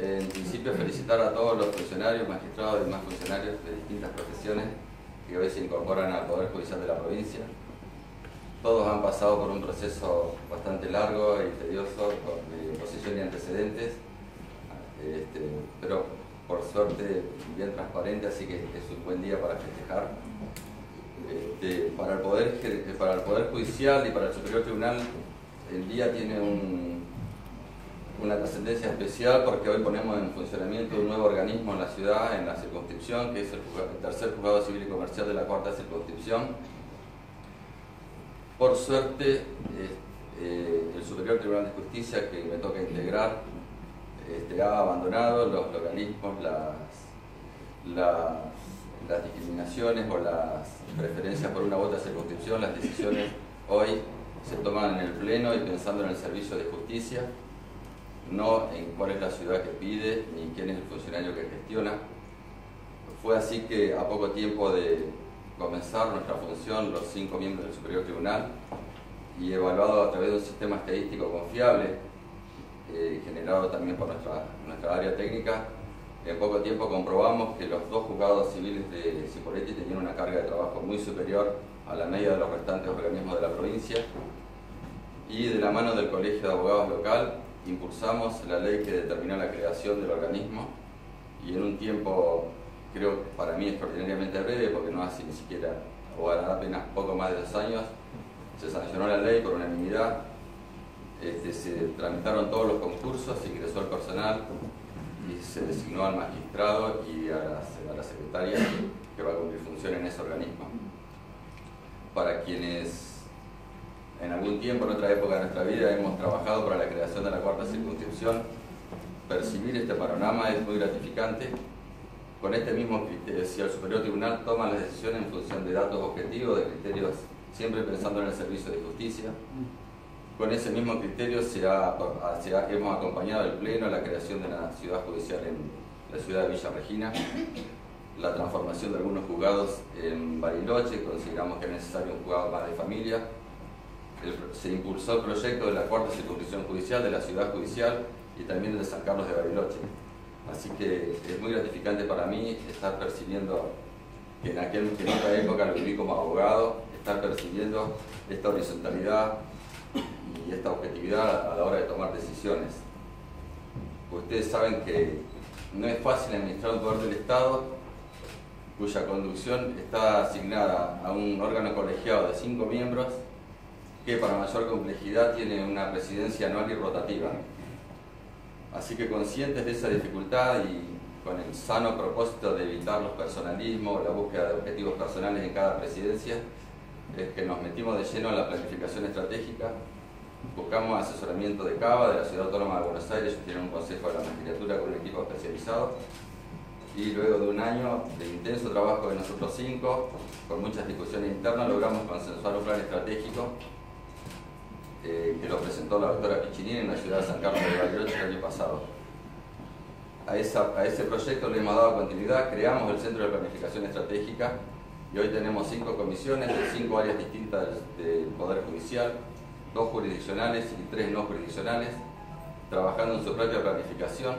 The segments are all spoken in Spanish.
En principio, felicitar a todos los funcionarios, magistrados y demás funcionarios de distintas profesiones que hoy se incorporan al Poder Judicial de la provincia. Todos han pasado por un proceso bastante largo y tedioso, de posición y antecedentes, pero por suerte bien transparente, así que es un buen día para festejar. Para el Poder Judicial y para el Superior Tribunal, el día tiene una trascendencia especial porque hoy ponemos en funcionamiento un nuevo organismo en la ciudad, en la circunscripción, que es el tercer juzgado civil y comercial de la cuarta circunscripción. Por suerte, el Superior Tribunal de Justicia, que me toca integrar, ha abandonado los organismos, las discriminaciones o las preferencias por una u otra circunscripción. Las decisiones hoy se toman en el Pleno y pensando en el servicio de justicia, no en cuál es la ciudad que pide ni quién es el funcionario que gestiona. Fue así que a poco tiempo de comenzar nuestra función, los 5 miembros del Superior Tribunal, y evaluado a través de un sistema estadístico confiable, generado también por nuestra área técnica, en poco tiempo comprobamos que los 2 juzgados civiles de Cipolletti tenían una carga de trabajo muy superior a la media de los restantes organismos de la provincia, y de la mano del Colegio de Abogados local impulsamos la ley que determinó la creación del organismo, y en un tiempo, creo para mí extraordinariamente breve, porque no hace ni siquiera, o hará apenas poco más de 2 años, se sancionó la ley por unanimidad. Se tramitaron todos los concursos, se ingresó el personal y se designó al magistrado y a la secretaria que va a cumplir función en ese organismo. Para quienes en algún tiempo, en otra época de nuestra vida, hemos trabajado para la creación de la cuarta circunscripción, percibir este panorama es muy gratificante. Con este mismo criterio, si el Superior Tribunal toma las decisiones en función de datos objetivos, de criterios, siempre pensando en el servicio de justicia, con ese mismo criterio hemos acompañado el Pleno a la creación de la ciudad judicial en la ciudad de Villa Regina, la transformación de algunos juzgados en Bariloche, consideramos que es necesario un juzgado más de familia. Se impulsó el proyecto de la cuarta circunscripción judicial de la ciudad judicial y también de San Carlos de Bariloche. Así que es muy gratificante para mí estar percibiendo que en otra época lo viví como abogado, estar percibiendo esta horizontalidad y esta objetividad a la hora de tomar decisiones. Ustedes saben que no es fácil administrar un poder del Estado cuya conducción está asignada a un órgano colegiado de 5 miembros que para mayor complejidad tiene una presidencia anual y rotativa. Así que conscientes de esa dificultad y con el sano propósito de evitar los personalismos, la búsqueda de objetivos personales en cada presidencia, es que nos metimos de lleno en la planificación estratégica. Buscamos asesoramiento de CABA, de la Ciudad Autónoma de Buenos Aires. Ellos tienen un consejo de la magistratura con un equipo especializado, y luego de un año de intenso trabajo de nosotros 5, con muchas discusiones internas, logramos consensuar un plan estratégico que lo presentó la doctora Piccinini en la ciudad de San Carlos de Bariloche el año pasado. A ese proyecto le hemos dado continuidad, creamos el Centro de Planificación Estratégica y hoy tenemos 5 comisiones de 5 áreas distintas del Poder Judicial, 2 jurisdiccionales y 3 no jurisdiccionales, trabajando en su propia planificación,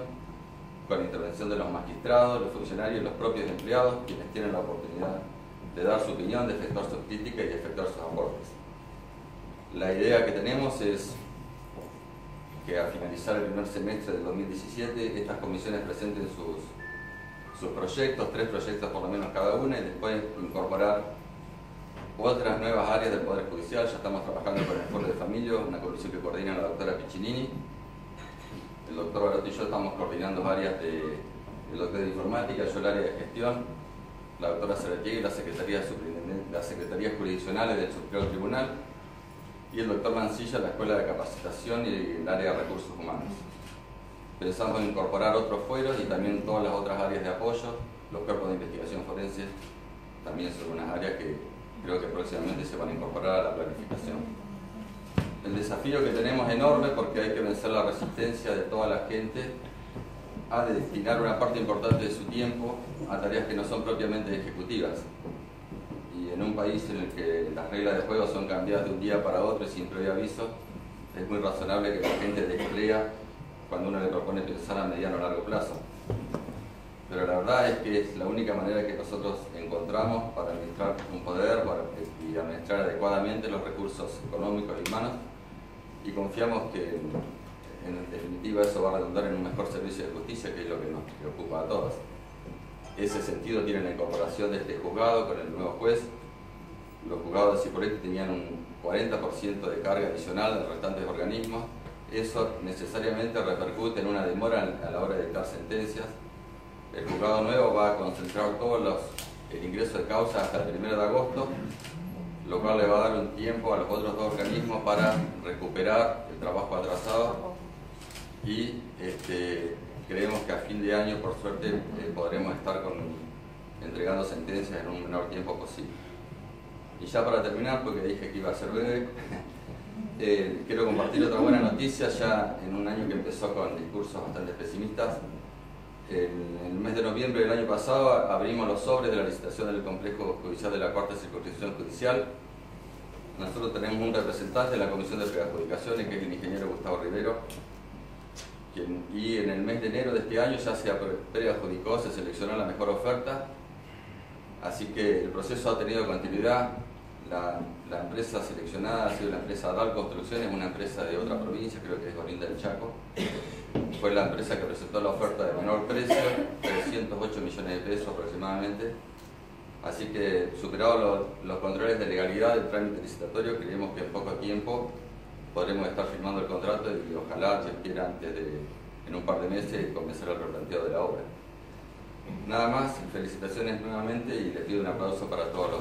con intervención de los magistrados, los funcionarios y los propios empleados, quienes tienen la oportunidad de dar su opinión, de efectuar sus críticas y de efectuar sus aportes. La idea que tenemos es que al finalizar el primer semestre del 2017 estas comisiones presenten sus proyectos, 3 proyectos por lo menos cada una, y después incorporar otras nuevas áreas del Poder Judicial. Ya estamos trabajando con el Foro de Familia, una comisión que coordina la doctora Piccinini. El doctor Barotti y yo estamos coordinando áreas el doctor de Informática, yo el área de Gestión, la doctora Ceratiegui, las secretarías jurisdiccionales del Superior Tribunal, y el doctor Mancilla, la Escuela de Capacitación y el área de Recursos Humanos. Pensamos en incorporar otros fueros y también todas las otras áreas de apoyo. Los cuerpos de investigación forense también son unas áreas que creo que próximamente se van a incorporar a la planificación. El desafío que tenemos es enorme porque hay que vencer la resistencia de toda la gente a destinar una parte importante de su tiempo a tareas que no son propiamente ejecutivas. Y en un país en el que las reglas de juego son cambiadas de un día para otro y sin previo aviso, es muy razonable que la gente desplea cuando uno le propone pensar a mediano o largo plazo. Pero la verdad es que es la única manera que nosotros encontramos para administrar un poder y administrar adecuadamente los recursos económicos y humanos, y confiamos que en definitiva eso va a redundar en un mejor servicio de justicia, que es lo que nos preocupa a todos. Ese sentido tiene la incorporación de este juzgado con el nuevo juez. Los juzgados de Cipolletti tenían un 40% de carga adicional de los restantes organismos. Eso necesariamente repercute en una demora a la hora de dictar sentencias. El juzgado nuevo va a concentrar el ingreso de causa hasta el 1 de agosto, lo cual le va a dar un tiempo a los otros dos organismos para recuperar el trabajo atrasado, y creemos que a fin de año, por suerte, podremos estar entregando sentencias en un menor tiempo posible. Y ya para terminar, porque dije que iba a ser breve, quiero compartir otra buena noticia. Ya en un año que empezó con discursos bastante pesimistas, en el mes de noviembre del año pasado abrimos los sobres de la licitación del complejo judicial de la Cuarta Circunscripción Judicial. Nosotros tenemos un representante de la Comisión de Preadjudicaciones, que es el ingeniero Gustavo Rivero, y en el mes de enero de este año ya se preadjudicó, se seleccionó la mejor oferta, así que el proceso ha tenido continuidad. La empresa seleccionada ha sido la empresa DAL Construcciones, una empresa de otra provincia, creo que es Olinda del Chaco. Fue la empresa que presentó la oferta de menor precio, 308 millones de pesos aproximadamente. Así que, superados los controles de legalidad del trámite licitatorio, creemos que en poco tiempo podremos estar firmando el contrato y ojalá, Dios quiera, en un par de meses, comenzar el replanteo de la obra. Nada más, felicitaciones nuevamente y les pido un aplauso para todos los...